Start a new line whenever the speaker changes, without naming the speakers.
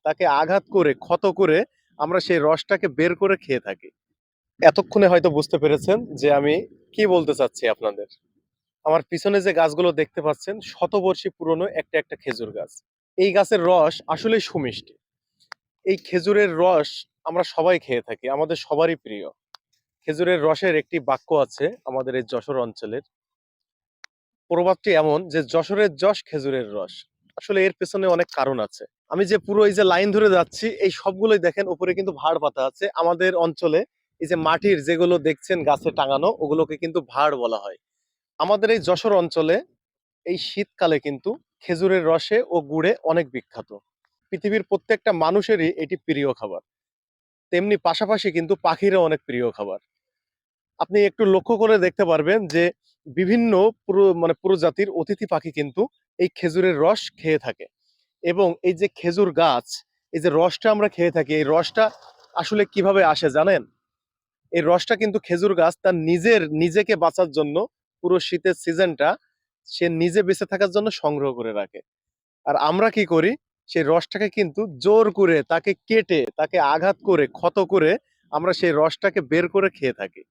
তাকে আঘাত করে ক্ষত করে আমরা সেই রসটাকে বের করে খেয়ে থাকি। এতক্ষণে হয়তো বুঝতে পেরেছেন যে আমি কি বলতে চাচ্ছি আপনাদের। আমার পিছনে যে গাছগুলো দেখতে পাচ্ছেন শতবর্ষী পুরনো একটা একটা খেজুর গাছ। এই গাছের রস আসলেই সুমিষ্টি। এই খেজুরের রস আমরা সবাই খেয়ে থাকি, আমাদের সবারই প্রিয়। খেজুরের রসের একটি বাক্য আছে আমাদের এই যশোর অঞ্চলের। প্রবাদটি এমন যে যশোরের যশ খেজুরের রস। আসলে এর পেছনে অনেক কারণ আছে। আমি যে পুরো এই যে লাইন ধরে যাচ্ছি এই সবগুলোই দেখেন উপরে কিন্তু ভাড় পাতা আছে। আমাদের অঞ্চলে এই যে মাটির যেগুলো দেখছেন গাছে টাঙানো ওগুলোকে কিন্তু ভাড় বলা হয়। আমাদের এই যশোর অঞ্চলে এই শীতকালে কিন্তু খেজুরের রসে ও গুড়ে অনেক বিখ্যাত। পৃথিবীর প্রত্যেকটা মানুষেরই এটি প্রিয় খাবার। তেমনি পাশাপাশি কিন্তু পাখিরও অনেক প্রিয় খাবার। আপনি একটু লক্ষ্য করে দেখতে পারবেন যে বিভিন্ন প্রজাতির অতিথি পাখি কিন্তু এই খেজুরের রস খেয়ে থাকে। এবং এই যে খেজুর গাছ, এই যে রসটা আমরা খেয়ে থাকি, এই রসটা আসলে কিভাবে আসে জানেন? এই রসটা কিন্তু খেজুর গাছ তার নিজেকে বাঁচার জন্য পুরো শীতের সিজনটা সে নিজে বেঁচে থাকার জন্য সংগ্রহ করে রাখে। আর আমরা কি করি? সেই রসটাকে কিন্তু জোর করে তাকে কেটে, তাকে আঘাত করে, ক্ষত করে আমরা সেই রসটাকে বের করে খেয়ে থাকি।